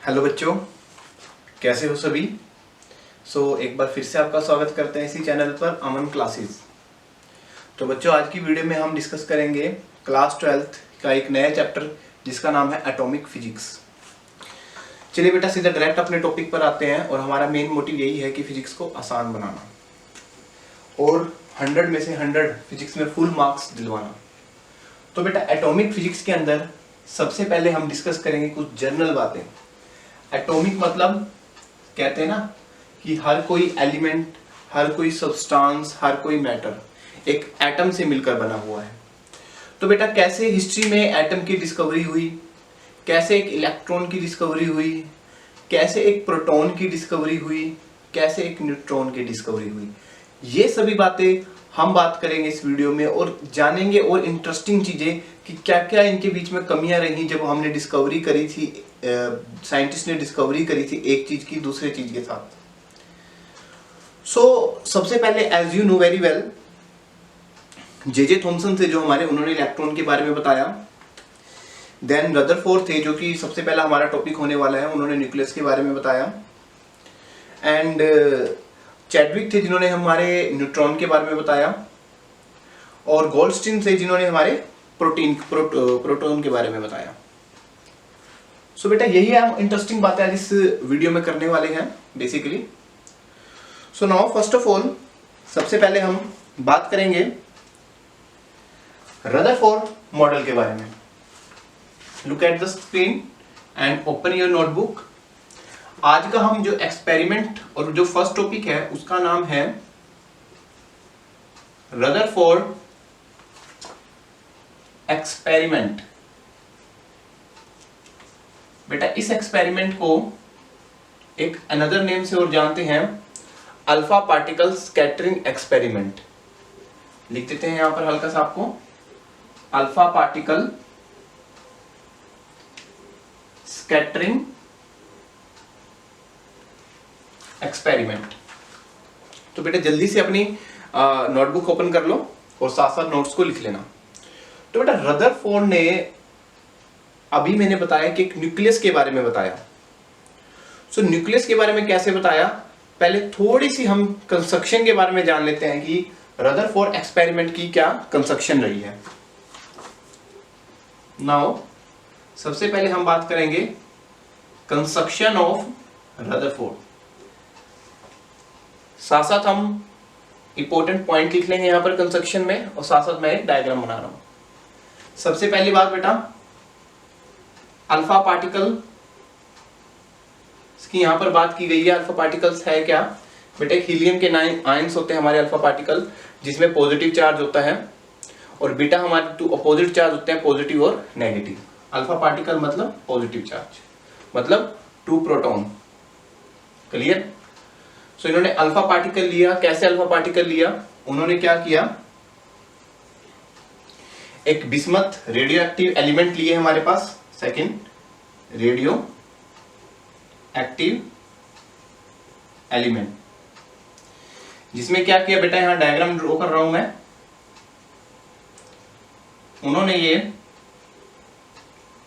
Hello बच्चों, कैसे हो सभी। एक बार फिर से आपका स्वागत करते हैं इसी चैनल पर अमन क्लासेस। तो बच्चों, आज की वीडियो में हम डिस्कस करेंगे क्लास 12th का एक नया चैप्टर जिसका नाम है एटॉमिक फिजिक्स। चलिए बेटा, सीधा डायरेक्ट अपने टॉपिक पर आते हैं और हमारा मेन मोटिव यही है कि फिजिक्स को आसान बनाना और 100 में से 100 फिजिक्स में फुल मार्क्स दिलवाना। तो बेटा, एटॉमिक फिजिक्स के अंदर सबसे पहले हम डिस्कस करेंगे कुछ जनरल बातें। एटॉमिक मतलब कहते हैं ना कि हर कोई एलिमेंट, हर कोई सब्सटेंस, हर कोई मैटर एक एटम से मिलकर बना हुआ है। तो बेटा, कैसे हिस्ट्री में एटम की डिस्कवरी हुई, कैसे एक इलेक्ट्रॉन की डिस्कवरी हुई, कैसे एक प्रोटॉन की डिस्कवरी हुई, कैसे एक न्यूट्रॉन की डिस्कवरी हुई, ये सभी बातें हम बात करेंगे इस वीडियो में और जानेंगे और इंटरेस्टिंग चीजें कि क्या क्या इनके बीच में कमियां रही जब हमने डिस्कवरी करी थी, साइंटिस्ट ने डिस्कवरी करी थी एक चीज की दूसरे चीज के साथ। सबसे पहले as you know very well, J Thomson थे जो हमारे, उन्होंने इलेक्ट्रॉन के बारे में बताया। देन रदरफोर्ड थे जो कि सबसे पहला हमारा टॉपिक होने वाला है, उन्होंने न्यूक्लियस के बारे में बताया। एंड चैडविक थे जिन्होंने हमारे न्यूट्रॉन के बारे में बताया। और गोल्डस्टीन थे जिन्होंने हमारे प्रोटॉन के बारे में बताया। सो बेटा, यही है इंटरेस्टिंग बातें आज इस वीडियो में करने वाले हैं basically. So now first of all, सबसे पहले हम बात करेंगे रदरफोर्ड मॉडल के बारे में। Look at the screen and open your notebook. आज का हम जो एक्सपेरिमेंट और जो फर्स्ट टॉपिक है उसका नाम है रदरफोर्ड एक्सपेरिमेंट। बेटा, इस एक्सपेरिमेंट को एक अनदर नेम से और जानते हैं अल्फा पार्टिकल स्कैटरिंग एक्सपेरिमेंट। लिख देते हैं यहां पर हल्का सा आपको, अल्फा पार्टिकल स्कैटरिंग एक्सपेरिमेंट। तो बेटा, जल्दी से अपनी नोटबुक ओपन कर लो और साथ साथ नोट्स को लिख लेना। तो बेटा, रदरफोर्ड ने, अभी मैंने बताया कि एक न्यूक्लियस के बारे में बताया। न्यूक्लियस के बारे में कैसे बताया, पहले थोड़ी सी हम कंस्ट्रक्शन के बारे में जान लेते हैं कि रदरफोर्ड एक्सपेरिमेंट की क्या कंस्ट्रक्शन रही है। नाउ सबसे पहले हम बात करेंगे कंस्ट्रक्शन ऑफ रदरफोर्ड। साथ साथ हम इंपॉर्टेंट पॉइंट लिख लेंगे यहां पर कंस्ट्रक्शन में और साथ साथ मैं एक डायग्राम बना रहा हूं। सबसे पहली बात बेटा, अल्फा पार्टिकल की यहां पर बात की गई है। अल्फा पार्टिकल्स है क्या बेटा, एक हीलियम के 9 आयंस होते हैं हमारे अल्फा पार्टिकल, जिसमें पॉजिटिव चार्ज होता है, और बीटा हमारे 2 अपोजिट चार्ज होते हैं, पॉजिटिव और नेगेटिव। अल्फा पार्टिकल मतलब पॉजिटिव चार्ज, मतलब 2 प्रोटॉन। क्लियर। इन्होंने अल्फा पार्टिकल लिया। कैसे अल्फा पार्टिकल लिया, उन्होंने क्या किया, एक बिस्मथ रेडियो एक्टिव एलिमेंट लिए हमारे पास, सेकंड रेडियो एक्टिव एलिमेंट, जिसमें क्या किया बेटा, यहां डायग्राम ड्रॉ कर रहा हूं मैं। उन्होंने ये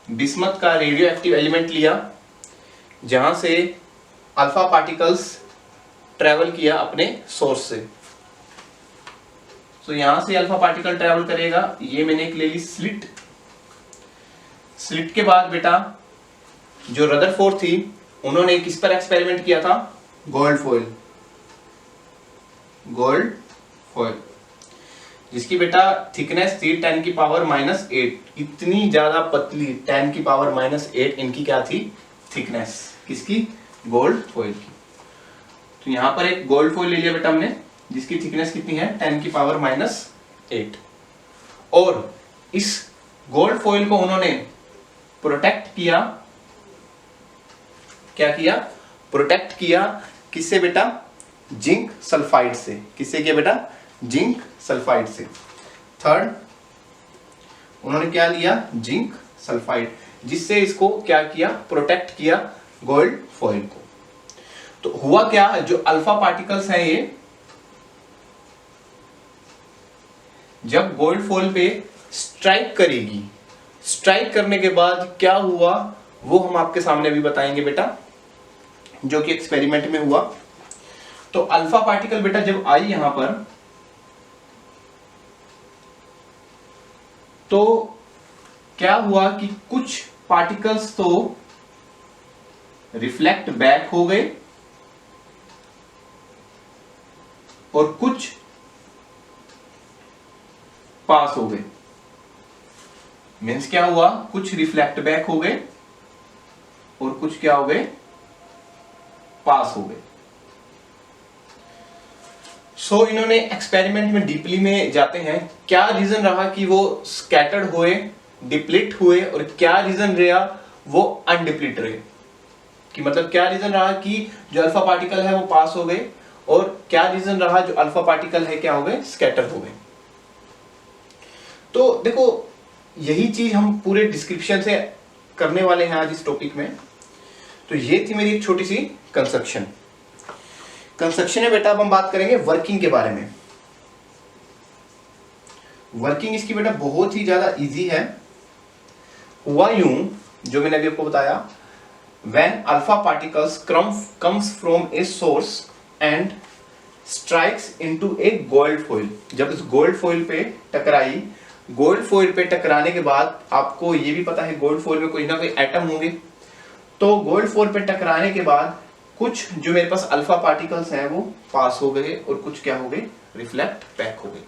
बिस्मथ का रेडियो एक्टिव एलिमेंट लिया जहां से अल्फा पार्टिकल्स ट्रेवल किया अपने सोर्स से। यहां से अल्फा पार्टिकल ट्रेवल करेगा। ये मैंने एक ले ली स्लिट। स्लिट के बाद बेटा, जो रदरफोर्ड थी, उन्होंने किस पर एक्सपेरिमेंट किया था, गोल्ड फॉइल। गोल्ड फॉइल जिसकी बेटा थिकनेस थी 10 की पावर -8। इतनी ज्यादा पतली 10 की पावर -8 इनकी क्या थी, थिकनेस। किसकी, गोल्ड फॉइल की। तो यहां पर एक गोल्ड फॉइल ले लिया बेटा हमने, जिसकी थिकनेस कितनी है, 10 की पावर -8। और इस गोल्ड फॉइल को उन्होंने प्रोटेक्ट किया। क्या किया, प्रोटेक्ट किया। किससे बेटा, जिंक सल्फाइड से। किससे किया बेटा, जिंक सल्फाइड से। थर्ड, उन्होंने क्या लिया, जिंक सल्फाइड, जिससे इसको क्या किया, प्रोटेक्ट किया गोल्ड फॉइल को। तो हुआ क्या, जो अल्फा पार्टिकल्स हैं ये जब गोल्ड फॉइल पे स्ट्राइक करेगी, स्ट्राइक करने के बाद क्या हुआ, वो हम आपके सामने भी बताएंगे बेटा, जो कि एक्सपेरिमेंट में हुआ। तो अल्फा पार्टिकल बेटा जब आई यहां पर, तो क्या हुआ कि कुछ पार्टिकल्स तो रिफ्लेक्ट बैक हो गए और कुछ पास हो गए। मीन्स क्या हुआ, कुछ रिफ्लेक्ट बैक हो गए और कुछ क्या हो गए, पास हो गए। सो इन्होंने एक्सपेरिमेंट में डीपली में जाते हैं, क्या रीजन रहा कि वो स्कैटर्ड हुए, डिप्लीट हुए, और क्या रीजन रहा वो अनडिप्लीट रहे, कि मतलब क्या रीजन रहा कि जो अल्फा पार्टिकल है वो पास हो गए, और क्या रीजन रहा जो अल्फा पार्टिकल है क्या हो गए, स्कैटर हो गए। तो देखो यही चीज हम पूरे डिस्क्रिप्शन से करने वाले हैं आज इस टॉपिक में। तो ये थी मेरी एक छोटी सी कंस्ट्रक्शन है बेटा। अब हम बात करेंगे वर्किंग के बारे में। वर्किंग इसकी बेटा बहुत ही ज्यादा इजी है। हुआ यूं, जो मैंने अभी आपको बताया, when alpha particles comes from a source and strikes into a gold foil, जब इस गोल्ड फॉइल पे टकराई, गोल्ड फॉइल पे टकराने के बाद आपको ये भी पता है गोल्ड फॉइल में कोई ना कोई एटम होंगे, तो गोल्ड फॉइल पे टकराने के बाद कुछ जो मेरे पास अल्फा पार्टिकल्स हैं वो पास हो गए और कुछ क्या हो गए, रिफ्लेक्ट बैक हो गए।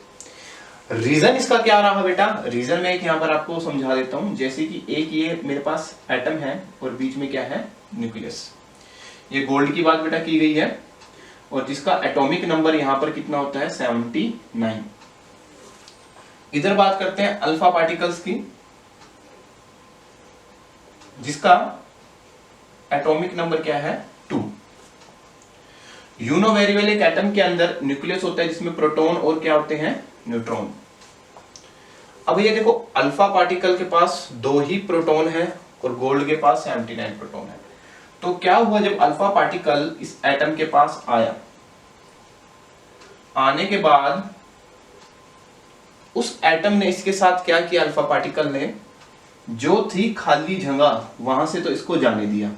रीजन इसका क्या रहा बेटा, रीजन मैं एक यहां पर आपको समझा देता हूं। जैसे कि एक ये मेरे पास एटम है और बीच में क्या है, न्यूक्लियस। ये गोल्ड की बात बेटा की गई है और जिसका एटॉमिक नंबर यहां पर कितना होता है, 79। इधर बात करते हैं अल्फा पार्टिकल्स की, जिसका एटॉमिक नंबर क्या है, 2। यू नो वेरी वेल, एक एटम के अंदर न्यूक्लियस होता है जिसमें प्रोटॉन और क्या होते हैं, न्यूट्रॉन। अब ये देखो अल्फा पार्टिकल के पास 2 ही प्रोटॉन है और गोल्ड के पास 79 प्रोटॉन है। तो क्या हुआ, जब अल्फा पार्टिकल इस एटम के पास आया, आने के बाद उस एटम ने इसके साथ क्या किया, अल्फा पार्टिकल ने जो थी खाली जगह वहां से तो इसको जाने दिया,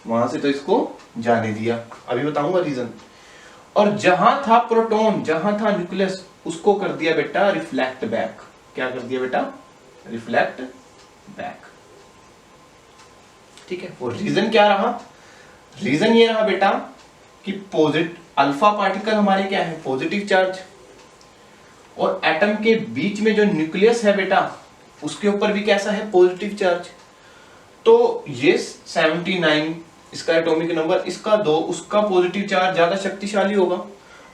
वहां से तो इसको जाने दिया। अभी बताऊंगा रीजन। और जहां था प्रोटॉन, जहां था न्यूक्लियस, उसको कर दिया बेटा रिफ्लेक्ट बैक। क्या कर दिया बेटा, रिफ्लेक्ट बैक। ठीक है, और रीजन क्या रहा, रीजन ये रहा बेटा कि अल्फा पार्टिकल हमारे क्या है, पॉजिटिव चार्ज, और एटम के बीच में जो न्यूक्लियस है बेटा उसके ऊपर भी कैसा है, पॉजिटिव चार्ज। तो ये 79 इसका एटॉमिक नंबर, इसका 2, उसका पॉजिटिव चार्ज ज्यादा शक्तिशाली होगा,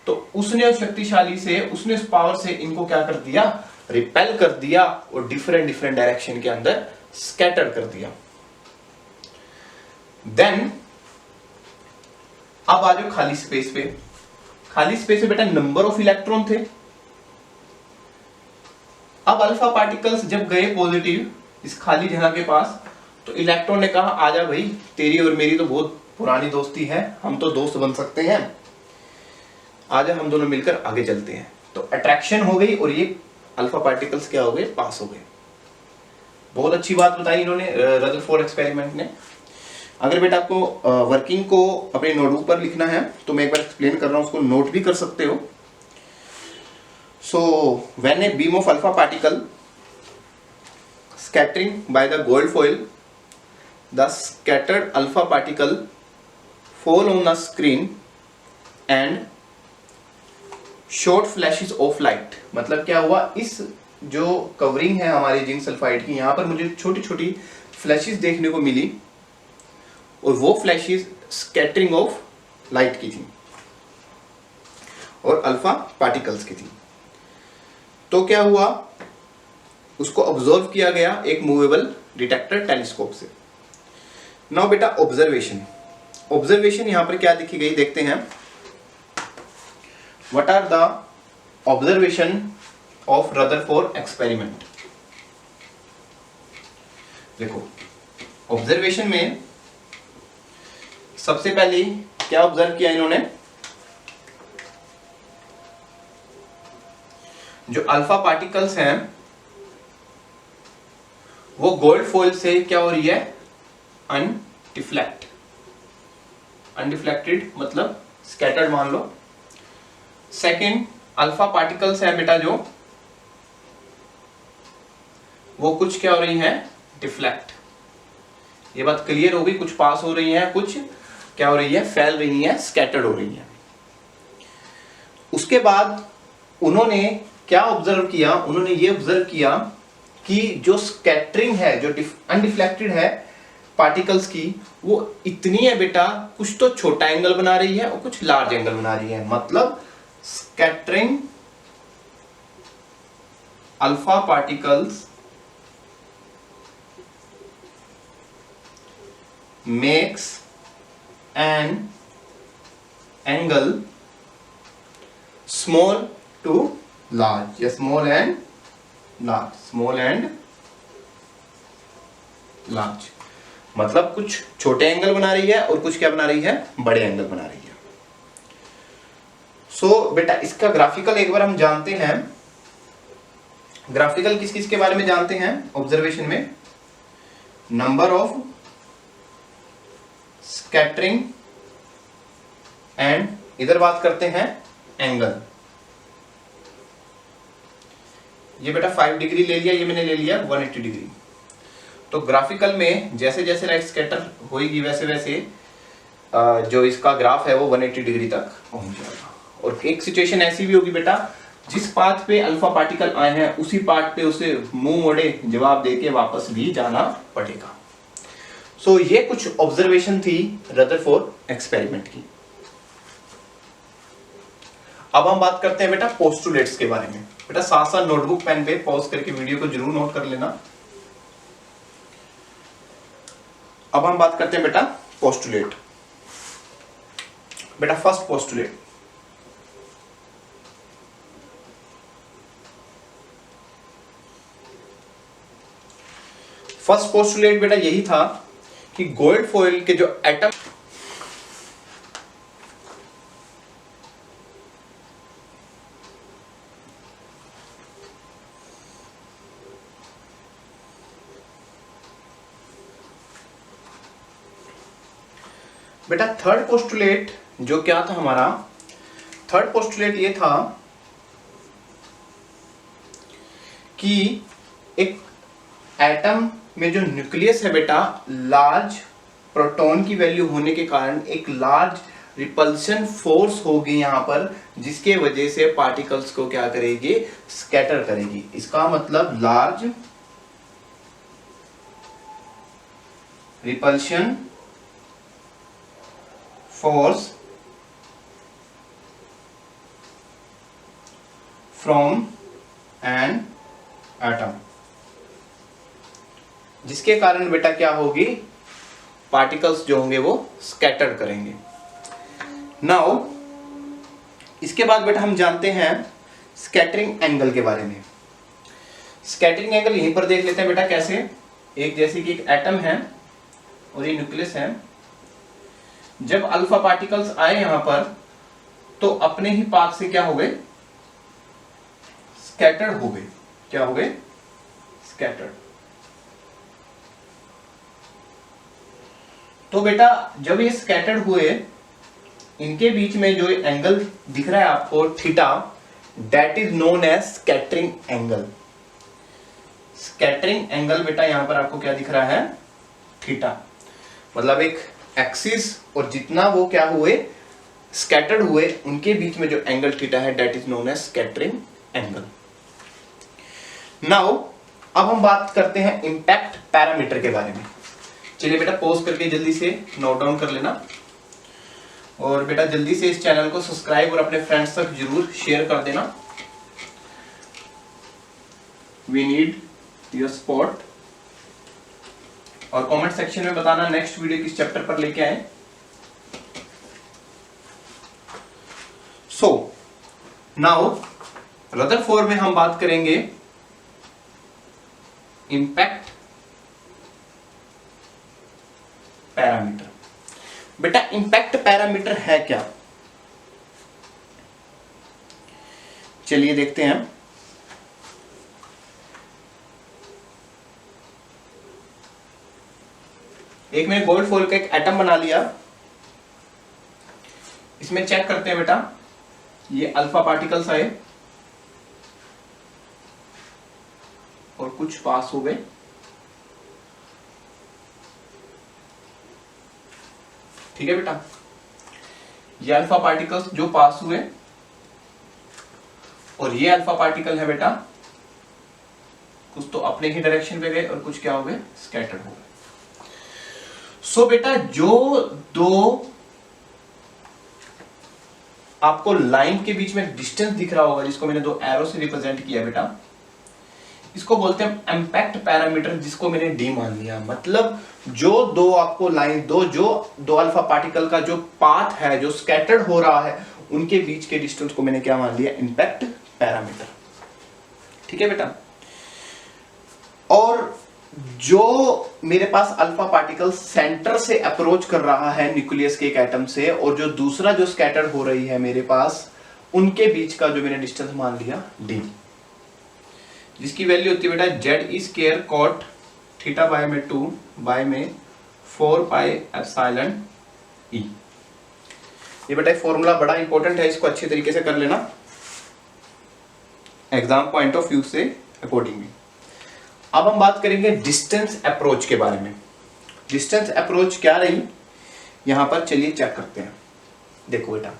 तो उसने उस शक्तिशाली से, उसने उस पावर से इनको क्या कर दिया, रिपेल कर दिया और डिफरेंट डायरेक्शन के अंदर स्कैटर कर दिया। देन अब आ जाओ खाली स्पेस पे। खाली स्पेस में बेटा नंबर ऑफ इलेक्ट्रॉन थे। अब अल्फा पार्टिकल्स जब गए पॉजिटिव इस खाली जगह के पास, तो इलेक्ट्रॉन ने कहा आजा भाई, तेरी और मेरी तो बहुत पुरानी दोस्ती है, हम तो दोस्त बन सकते हैं, आजा हम दोनों मिलकर आगे चलते हैं। तो अट्रैक्शन हो गई और ये अल्फा पार्टिकल्स क्या हो गए, पास हो गए। बहुत अच्छी बात बताई इन्होंने रदरफोर्ड एक्सपेरिमेंट ने। अगर बेटा आपको वर्किंग को अपने नोटबुक पर लिखना है तो मैं एक बार एक्सप्लेन कर रहा हूं, उसको नोट भी कर सकते हो। So when a beam of alpha particle scattering by the gold foil, the scattered alpha particle fall on the screen and short flashes of light। मतलब क्या हुआ, इस जो कवरिंग है हमारी जिंक सल्फाइड की, यहाँ पर मुझे छोटी छोटी फ्लैशेस देखने को मिली और वो फ्लैशेस स्कैटरिंग ऑफ लाइट की थी और अल्फा पार्टिकल्स की थी। तो क्या हुआ, उसको ऑब्जर्व किया गया एक मूवेबल डिटेक्टर टेलीस्कोप से। नाउ बेटा ऑब्जर्वेशन, ऑब्जर्वेशन यहां पर क्या दिखी गई देखते हैं। What are the observation of Rutherford experiment. देखो ऑब्जर्वेशन में सबसे पहले क्या ऑब्जर्व किया इन्होंने, जो अल्फा पार्टिकल्स हैं वो गोल्ड फॉइल से क्या हो रही है, अनडिफ्लेक्टेड मतलब स्कैटर्ड मान लो। सेकंड, अल्फा पार्टिकल्स है बेटा जो, वो कुछ क्या हो रही हैं, डिफ्लेक्ट। ये बात क्लियर होगी, कुछ पास हो रही है, कुछ क्या हो रही है, फैल रही है, स्कैटर्ड हो रही है। उसके बाद उन्होंने क्या ऑब्जर्व किया, उन्होंने ये ऑब्जर्व किया कि जो स्कैटरिंग है, जो अनडिफ्लेक्टेड है पार्टिकल्स की, वो इतनी है बेटा, कुछ तो छोटा एंगल बना रही है और कुछ लार्ज एंगल बना रही है। मतलब scattering alpha particles makes an angle small to large या small and large। मतलब कुछ छोटे एंगल बना रही है और कुछ क्या बना रही है, बड़े एंगल बना रही है। सो बेटा इसका ग्राफिकल एक बार हम जानते हैं। ग्राफिकल किस किस के बारे में जानते हैं ऑब्जर्वेशन में, नंबर ऑफ स्कैटरिंग एंड इधर बात करते हैं एंगल। ये बेटा 5 डिग्री ले लिया, ये मैंने ले लिया 180 डिग्री। तो ग्राफिकल में जैसे जैसे लाइट स्कैटर होगी वैसे वैसे जो इसका ग्राफ है वो 180 डिग्री तक पहुंच जाएगा। और एक सिचुएशन ऐसी भी होगी बेटा, जिस पाथ पे अल्फा पार्टिकल आए हैं उसी पाथ पे उसे मुंह मोड़े जवाब देके वापस भी जाना पड़ेगा। सो ये कुछ ऑब्जर्वेशन थी रदरफोर्ड एक्सपेरिमेंट की। अब हम बात करते हैं बेटा पोस्टुलेट्स के बारे में। बेटा साथ साथ नोटबुक पेन पे पॉज करके वीडियो को जरूर नोट कर लेना। अब हम बात करते हैं बेटा पोस्टुलेट। बेटा फर्स्ट पोस्टुलेट, फर्स्ट पोस्टुलेट बेटा यही था कि गोल्ड फॉइल के जो एटम, बेटा थर्ड पोस्टुलेट जो क्या था हमारा, थर्ड पोस्टुलेट ये था कि एक एटम में जो न्यूक्लियस है बेटा, लार्ज प्रोटॉन की वैल्यू होने के कारण एक लार्ज रिपल्शन फोर्स होगी यहां पर, जिसके वजह से पार्टिकल्स को क्या करेगी, स्कैटर करेगी। इसका मतलब large repulsion force from an atom, जिसके कारण बेटा क्या होगी, पार्टिकल्स जो होंगे वो स्कैटर करेंगे। नाउ इसके बाद बेटा हम जानते हैं स्कैटरिंग एंगल के बारे में। स्कैटरिंग एंगल यहीं पर देख लेते हैं बेटा कैसे। एक जैसे कि एक एटम है और ये न्यूक्लियस है, जब अल्फा पार्टिकल्स आए यहां पर तो अपने ही पाथ से क्या हो गए, स्कैटर्ड हो गए। क्या हो गए, स्कैटर्ड। तो बेटा जब ये स्कैटर्ड हुए, इनके बीच में जो एंगल दिख रहा है आपको theta, that is known as scattering angle. Scattering angle बेटा यहां पर आपको क्या दिख रहा है, थीटा। मतलब एक एक्सिस और जितना वो क्या हुए, स्कैटर्ड हुए, उनके बीच में जो एंगल थीटा है that is known as scattering angle. Now अब हम बात करते हैं इंपैक्ट पैरामीटर के बारे में। चलिए बेटा पॉज करके जल्दी से नोट डाउन कर लेना, और बेटा जल्दी से इस चैनल को सब्सक्राइब और अपने फ्रेंड्स तक जरूर शेयर कर देना। We need your support. और कमेंट सेक्शन में बताना नेक्स्ट वीडियो किस चैप्टर पर लेके आए। सो नाउ रदरफोर्ड में हम बात करेंगे इंपैक्ट पैरामीटर। बेटा इंपैक्ट पैरामीटर है क्या, चलिए देखते हैं। एक मैंने गोल्ड फॉइल का एक एटम बना लिया, इसमें चेक करते हैं बेटा, ये अल्फा पार्टिकल्स आए और कुछ पास हो गए, ठीक है बेटा। ये अल्फा पार्टिकल्स जो पास हुए और ये अल्फा पार्टिकल है बेटा, कुछ तो अपने ही डायरेक्शन पे गए और कुछ क्या हो गए, स्कैटर्ड हो गए। सो बेटा जो दो आपको लाइन के बीच में डिस्टेंस दिख रहा होगा, जिसको मैंने दो एरो से रिप्रेजेंट किया बेटा, इसको बोलते हैं इम्पैक्ट पैरामीटर, जिसको मैंने डी मान लिया। मतलब जो दो आपको लाइन दो अल्फा पार्टिकल का जो पाथ है, जो स्कैटर्ड हो रहा है, उनके बीच के डिस्टेंस को मैंने क्या मान लिया, इम्पैक्ट पैरामीटर, ठीक है बेटा। और जो मेरे पास अल्फा पार्टिकल सेंटर से अप्रोच कर रहा है न्यूक्लियस के एक एटम से, और जो दूसरा जो स्कैटर्ड हो रही है मेरे पास, उनके बीच का जो मैंने डिस्टेंस मान लिया डी, जिसकी वैल्यू होती है बेटा Z E square cot theta by में 2 बाय में 4 पाई एप्सिलॉन ई। ये बेटा फॉर्मूला बड़ा इंपॉर्टेंट है, इसको अच्छे तरीके से कर लेना एग्जाम पॉइंट ऑफ व्यू से अकॉर्डिंगली। अब हम बात करेंगे डिस्टेंस अप्रोच के बारे में। डिस्टेंस अप्रोच क्या रही, यहां पर चलिए चेक करते हैं। देखो बेटा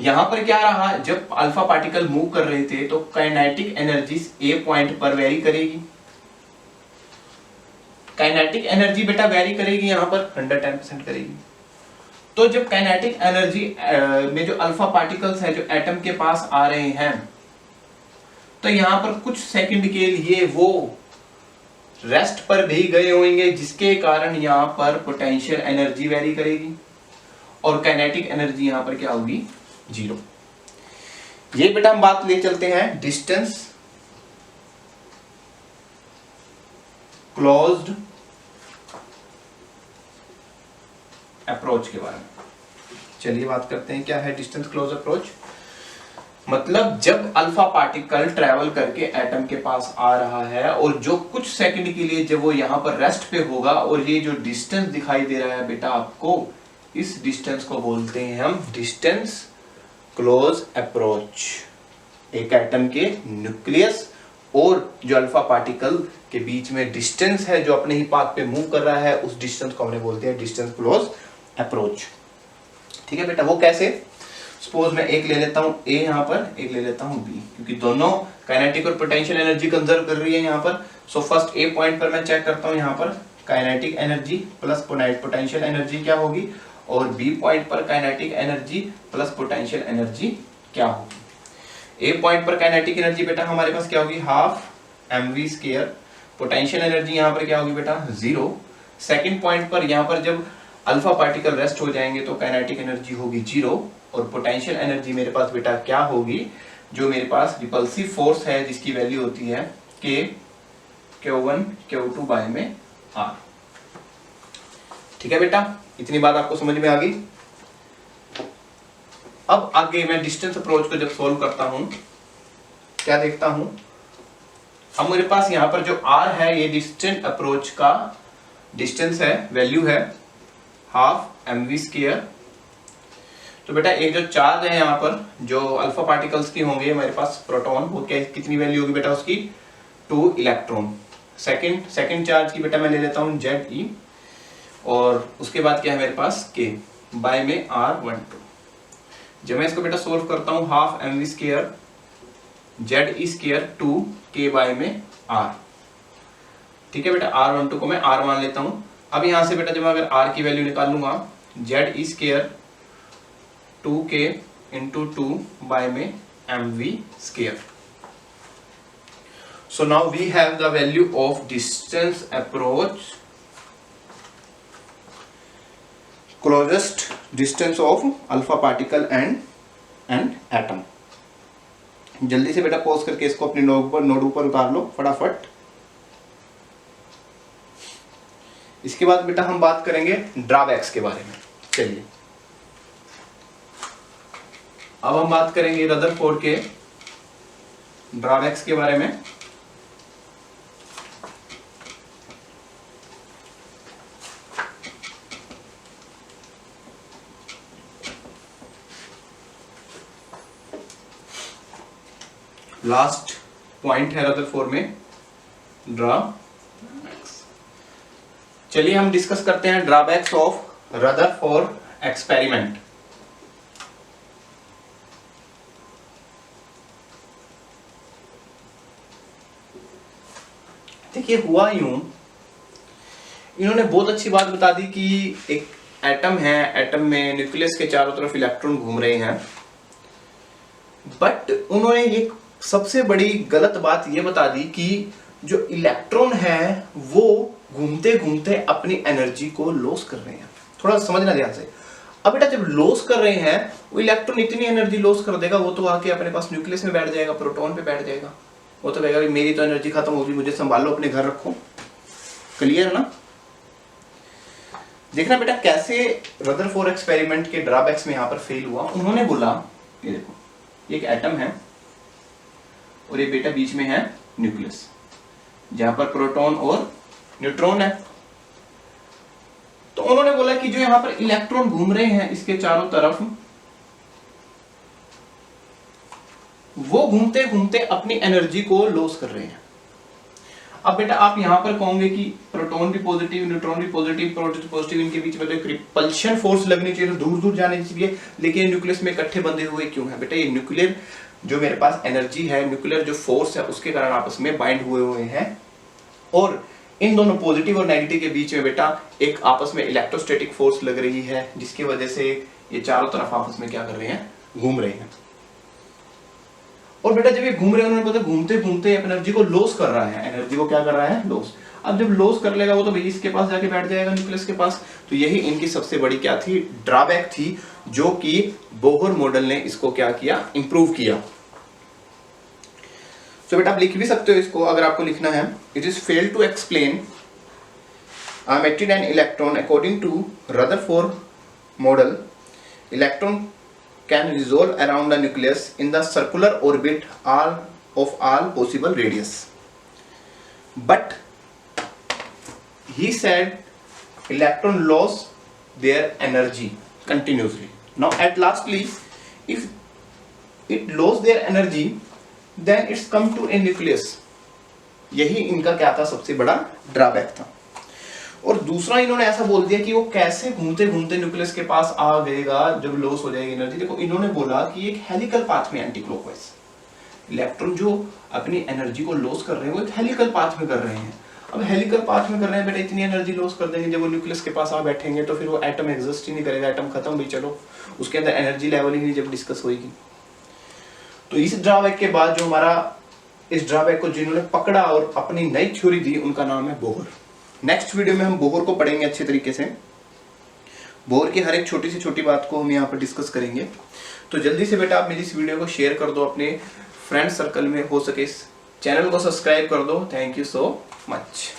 यहां पर क्या रहा, जब अल्फा पार्टिकल मूव कर रहे थे तो काइनेटिक एनर्जी ए पॉइंट पर वेरी करेगी। काइनेटिक एनर्जी बेटा वेरी करेगी, यहां पर 110% करेगी। तो जब काइनेटिक एनर्जी में जो अल्फा पार्टिकल्स है जो एटम के पास आ रहे हैं, तो यहां पर कुछ सेकंड के लिए वो रेस्ट पर भी गए होंगे, जिसके कारण यहां पर पोटेंशियल एनर्जी वेरी करेगी और काइनेटिक एनर्जी यहां पर क्या होगी, 0। ये बेटा हम बात ले चलते हैं डिस्टेंस क्लोज्ड अप्रोच के बारे में। चलिए बात करते हैं क्या है डिस्टेंस क्लोज अप्रोच। मतलब जब अल्फा पार्टिकल ट्रेवल करके एटम के पास आ रहा है और जो कुछ सेकंड के लिए जब वो यहां पर रेस्ट पे होगा, और ये जो डिस्टेंस दिखाई दे रहा है बेटा आपको, इस डिस्टेंस को बोलते हैं हम डिस्टेंस क्लोज अप्रोच। एक एटम के न्यूक्लियस और जो अल्फा पार्टिकल के बीच में डिस्टेंस है, जो अपने ही पाथ पे मूव कर रहा है, उस डिस्टेंस को हमने बोलते हैं डिस्टेंस क्लोज अप्रोच, ठीक है बेटा। वो कैसे, सपोज मैं एक ले लेता हूं ए यहां पर, एक ले लेता हूं बी, क्योंकि दोनों काइनेटिक और पोटेंशियल एनर्जी कंजर्व कर रही है यहां पर। सो फर्स्ट ए पॉइंट पर मैं चेक करता हूं, यहां पर kinetic energy plus potential energy क्या होगी, और बी पॉइंट पर kinetic energy plus potential energy क्या होगी। ए पॉइंट पर काइनेटिक एनर्जी बेटा हमारे पास क्या होगी, half mv square. Potential energy यहां पर क्या होगी बेटा, 0। सेकंड पॉइंट पर यहां पर जब अल्फा पार्टिकल रेस्ट हो जाएंगे तो काइनेटिक एनर्जी होगी 0, और पोटेंशियल एनर्जी मेरे पास बेटा क्या होगी, जो मेरे पास रिपल्सिव फोर्स है, जिसकी वैल्यू होती है k q1 q2 बाय में r। ठीक है बेटा, इतनी बात आपको समझ में आ गई। अब आगे मैं डिस्टेंस अप्रोच को जब सोल्व करता हूं, क्या देखता हूं, अब मेरे पास यहां पर जो r है, ये डिस्टेंस अप्रोच का डिस्टेंस है, वैल्यू है हाफ mv स्क्वायर। तो बेटा एक जो चार्ज है यहाँ पर, जो अल्फा पार्टिकल्स की होंगे मेरे पास प्रोटॉन, वो क्या कितनी वैल्यू होगी बेटा उसकी, 2 इलेक्ट्रॉन। सेकंड चार्ज की बेटा मैं ले लेता हूँ Ze, और उसके बाद क्या है मेरे पास k बाय में r12। जब मैं इसको बेटा सोल्व करता हूँ, half mv square Ze square 2 k by में r, ठीक है बेटा। r12 को मैं r मान लेता हूँ। अब यहाँ से बेटा जब मैं अगर r की वैल्यू निकालूंगा, Ze square 2k into 2 by में mv square. So now we have the value of distance approach, closest distance of alpha particle and atom. जल्दी से बेटा पॉज करके इसको अपनी नोट ऊपर उतार लो फटाफट। इसके बाद बेटा हम बात करेंगे ड्रॉबैक्स के बारे में। चलिए अब हम बात करेंगे रदरफोर्ड के ड्रॉबैक्स के बारे में। लास्ट पॉइंट है रदरफोर्ड में ड्रॉबैक्स। चलिए हम डिस्कस करते हैं ड्रॉबैक्स ऑफ रदरफोर्ड एक्सपेरिमेंट। देखिए हुआ यूं, इन्होंने बहुत अच्छी बात बता दी कि एक एटम है, एटम में न्यूक्लियस के चारों तरफ इलेक्ट्रॉन घूम रहे हैं, बट उन्होंने एक सबसे बड़ी गलत बात यह बता दी कि जो इलेक्ट्रॉन है वो घूमते घूमते अपनी एनर्जी को लॉस कर रहे हैं। थोड़ा समझना ध्यान से। अब बेटा जब लॉस कर रहे हैं वो इलेक्ट्रॉन इतनी एनर्जी लॉस कर देगा, वो तो आके अपने पास न्यूक्लियस में बैठ जाएगा, प्रोटॉन पे बैठ जाएगा। वो तो कहेगा मेरी तो एनर्जी खत्म होगी, मुझे संभालो, अपने घर रखो। क्लियर ना? देखना बेटा कैसे रदरफोर्ड एक्सपेरिमेंट के ड्रॉबैक्स में यहां पर फेल हुआ। उन्होंने बोला ये देखो, एक एटम है और ये बेटा बीच में है न्यूक्लियस, जहां पर प्रोटॉन और न्यूट्रॉन है। तो उन्होंने बोला कि जो यहां पर इलेक्ट्रॉन घूम रहे हैं इसके चारों तरफ, वो घूमते घूमते अपनी एनर्जी को लॉस कर रहे हैं। अब बेटा आप यहां पर कहोगे कि प्रोटॉन भी पॉजिटिव, न्यूट्रॉन भी पॉजिटिव, प्रोटॉन पॉजिटिव, इनके बीच में तो एक रिपल्शन फोर्स लगनी चाहिए, तो दूर दूर जाने चाहिए, लेकिन न्यूक्लियस में इकट्ठे बंधे हुए क्यों है? बेटा ये न्यूक्लियर जो मेरे पास एनर्जी है, न्यूक्लियर जो फोर्स है, उसके कारण आपस में बाइंड हुए हैं, और इन दोनों पॉजिटिव और नेगेटिव के बीच में बेटा एक आपस में इलेक्ट्रोस्टैटिक फोर्स लग रही है, जिसकी वजह से ये चारों तरफ आपस में क्या कर रहे हैं? घूम रहे हैं। और बेटा जब ये घूम रहे हैं, उन्होंने पता घूमते घूमते एनर्जी को लॉस कर रहा है, एनर्जी को क्या कर रहा है? लॉस। अब जब लॉस कर लेगा वो तो भाई इसके पास जाके बैठ जाएगा, न्यूक्लियस के पास। तो यही इनकी सबसे बड़ी क्या थी? ड्रॉबैक थी, जो कि बोहर मॉडल ने इसको क्या किया? इंप्रूव किया। तो बेटा आप लिख भी सकते हो इसको, अगर आपको लिखना है, it is failed to explain a metal and electron according to Rutherford model. Electron can revolve around the nucleus in the circular orbit of all possible radius. But he said electron lose their energy continuously. Now at lastly, if it lose their energy, then it's come to a nucleus. यही इनका क्या था? सबसे बड़ा drawback था। और दूसरा इन्होंने ऐसा बोल दिया कि वो कैसे घूमते घूमते न्यूक्लियस के पास आ गएगा जब लॉस हो जाएगी एनर्जी। देखो इन्होंने बोला कि एक हेलिकल पाथ में, एंटी क्लॉकवाइज इलेक्ट्रॉन जो अपनी एनर्जी को लॉस कर रहे हैं वो एक हेलिकल पाथ में कर रहे हैं। अब हेलिकल पाथ में कर रहे हैं बेटा, इतनी एनर्जी लॉस कर देंगे, जब वो न्यूक्लियस के पास आ बैठेंगे तो फिर वो एटम एग्जिस्ट ही नहीं करेगा, एटम खत्म भी, चलो उसके अंदर एनर्जी लेवल ही नहीं जब डिस्कस होगी। तो इस ड्रॉबैक के बाद जो हमारा, इस ड्रॉबैक को जिन्होंने पकड़ा और अपनी नई थ्योरी दी, उनका नाम है बोहर। नेक्स्ट वीडियो में हम बोहर को पढ़ेंगे अच्छे तरीके से। बोहर की हर एक छोटी से छोटी बात को हम यहाँ पर डिस्कस करेंगे। तो जल्दी से बेटा आप मेरी इस वीडियो को शेयर कर दो अपने फ्रेंड सर्कल में, हो सके इस चैनल को सब्सक्राइब कर दो। Thank you so much.